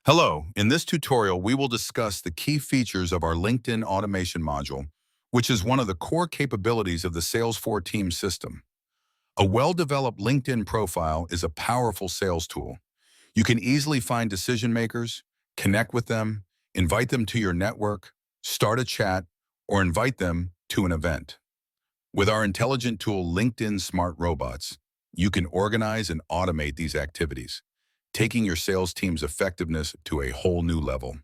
Hello, in this tutorial, we will discuss the key features of our LinkedIn automation module, which is one of the core capabilities of the Sales4Team system. A well-developed LinkedIn profile is a powerful sales tool. You can easily find decision makers, connect with them, invite them to your network, start a chat, or invite them to an event. With our intelligent tool LinkedIn Smart Robots, you can organize and automate these activities, taking your sales team's effectiveness to a whole new level.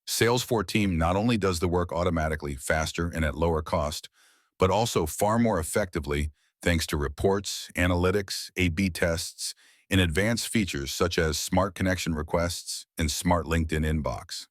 Sales4Team not only does the work automatically, faster, and at lower cost, but also far more effectively thanks to reports, analytics, A/B tests, and advanced features such as smart connection requests and smart LinkedIn inbox.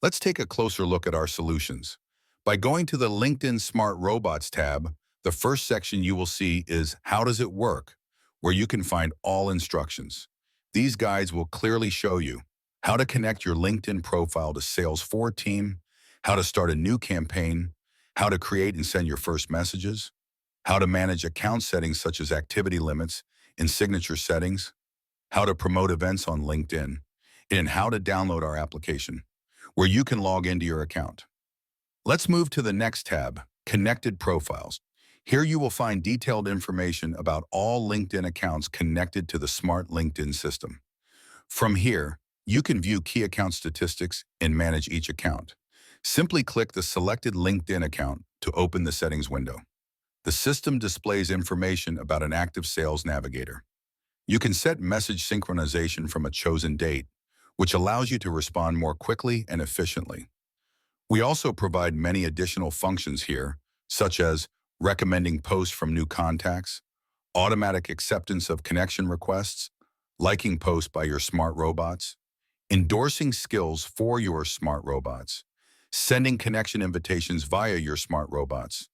Let's take a closer look at our solutions. By going to the LinkedIn Smart Robots tab, the first section you will see is How Does It Work?, where you can find all instructions. These guides will clearly show you how to connect your LinkedIn profile to Sales4Team, how to start a new campaign, how to create and send your first messages, how to manage account settings such as activity limits and signature settings, how to promote events on LinkedIn, and how to download our application, where you can log into your account. Let's move to the next tab, Connected Profiles. Here you will find detailed information about all LinkedIn accounts connected to the Smart LinkedIn system. From here, you can view key account statistics and manage each account. Simply click the selected LinkedIn account to open the settings window. The system displays information about an active sales navigator. You can set message synchronization from a chosen date, which allows you to respond more quickly and efficiently. We also provide many additional functions here, such as recommending posts from new contacts, automatic acceptance of connection requests, liking posts by your smart robots, endorsing skills for your smart robots, sending connection invitations via your smart robots,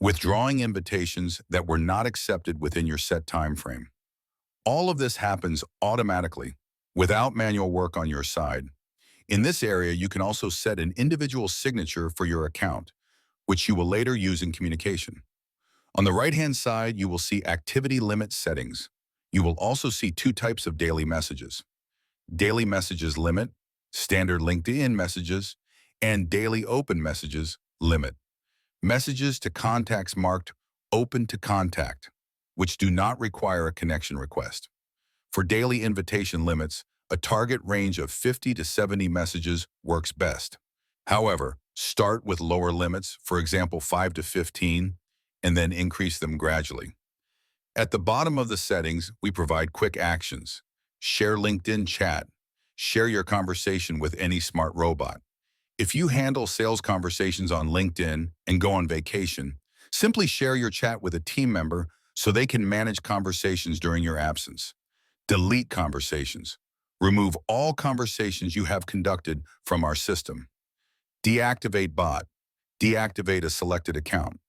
withdrawing invitations that were not accepted within your set time frame. All of this happens automatically, without manual work on your side. In this area, you can also set an individual signature for your account, which you will later use in communication. On the right-hand side, you will see activity limit settings. You will also see two types of daily messages: daily messages limit, standard LinkedIn messages, and daily open messages limit. Messages to contacts marked open to contact, which do not require a connection request. For daily invitation limits, a target range of 50 to 70 messages works best. However, start with lower limits, for example 5 to 15, and then increase them gradually. At the bottom of the settings, we provide quick actions. Share LinkedIn chat. Share your conversation with any smart robot. If you handle sales conversations on LinkedIn and go on vacation, simply share your chat with a team member so they can manage conversations during your absence. Delete conversations. Remove all conversations you have conducted from our system. Deactivate bot. Deactivate a selected account.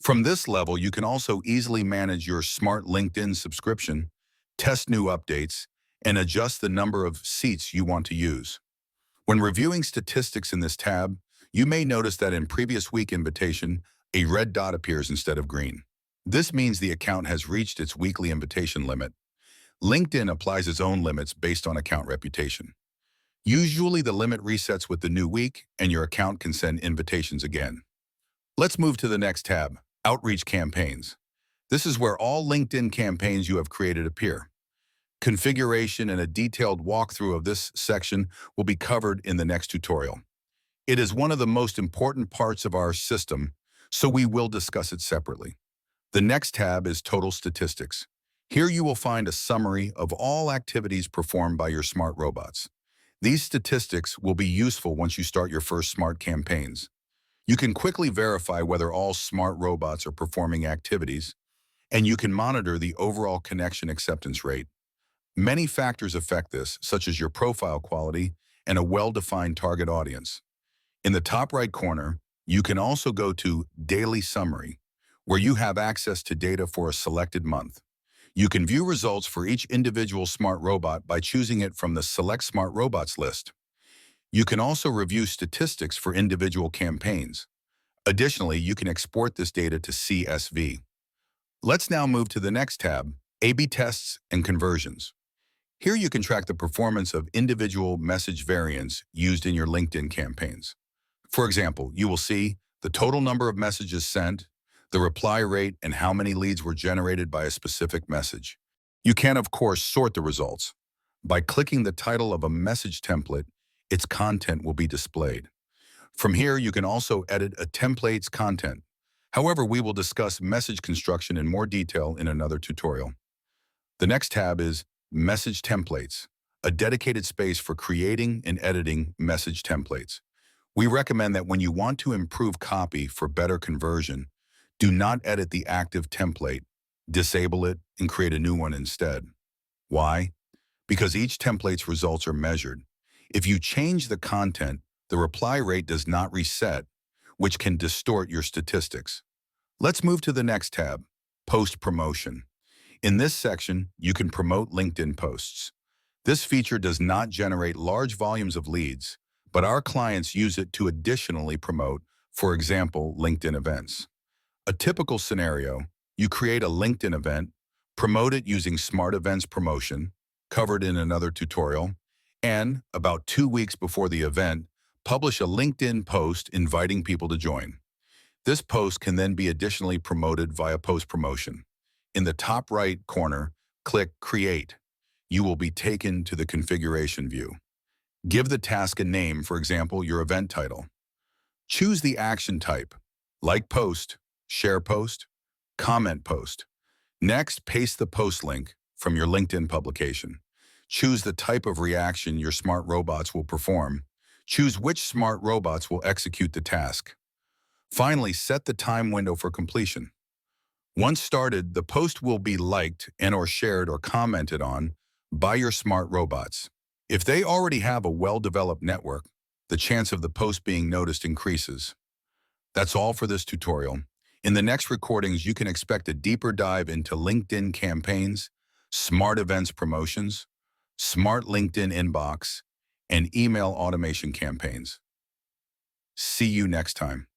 From this level, you can also easily manage your smart LinkedIn subscription, test new updates, and adjust the number of seats you want to use. When reviewing statistics in this tab, you may notice that in previous week invitation, a red dot appears instead of green. This means the account has reached its weekly invitation limit. LinkedIn applies its own limits based on account reputation. Usually the limit resets with the new week and your account can send invitations again. Let's move to the next tab, Outreach Campaigns. This is where all LinkedIn campaigns you have created appear. Configuration and a detailed walkthrough of this section will be covered in the next tutorial. It is one of the most important parts of our system, so we will discuss it separately. The next tab is Total Statistics. Here you will find a summary of all activities performed by your smart robots. These statistics will be useful once you start your first smart campaigns. You can quickly verify whether all smart robots are performing activities, and you can monitor the overall connection acceptance rate. Many factors affect this, such as your profile quality and a well-defined target audience. In the top right corner, you can also go to Daily Summary, where you have access to data for a selected month. You can view results for each individual smart robot by choosing it from the Select Smart Robots list. You can also review statistics for individual campaigns. Additionally, you can export this data to CSV. Let's now move to the next tab, A/B tests and conversions. Here you can track the performance of individual message variants used in your LinkedIn campaigns. For example, you will see the total number of messages sent, the reply rate, and how many leads were generated by a specific message. You can, of course, sort the results. By clicking the title of a message template, its content will be displayed. From here, you can also edit a template's content. However, we will discuss message construction in more detail in another tutorial. The next tab is Message Templates, a dedicated space for creating and editing message templates. We recommend that when you want to improve copy for better conversion, do not edit the active template, disable it, and create a new one instead. Why? Because each template's results are measured. If you change the content, the reply rate does not reset, which can distort your statistics. Let's move to the next tab, Post Promotion. In this section, you can promote LinkedIn posts. This feature does not generate large volumes of leads, but our clients use it to additionally promote, for example, LinkedIn events. A typical scenario, you create a LinkedIn event, promote it using Smart Events Promotion, covered in another tutorial, and about 2 weeks before the event, publish a LinkedIn post inviting people to join. This post can then be additionally promoted via post-promotion. In the top right corner, click Create. You will be taken to the configuration view. Give the task a name, for example, your event title. Choose the action type, like post, share post, comment post. Next, paste the post link from your LinkedIn publication. Choose the type of reaction your smart robots will perform. Choose which smart robots will execute the task. Finally, set the time window for completion. Once started, the post will be liked and/or shared or commented on by your smart robots. If they already have a well-developed network, the chance of the post being noticed increases. That's all for this tutorial. In the next recordings, you can expect a deeper dive into LinkedIn campaigns, smart events promotions, smart LinkedIn inbox, and email automation campaigns. See you next time.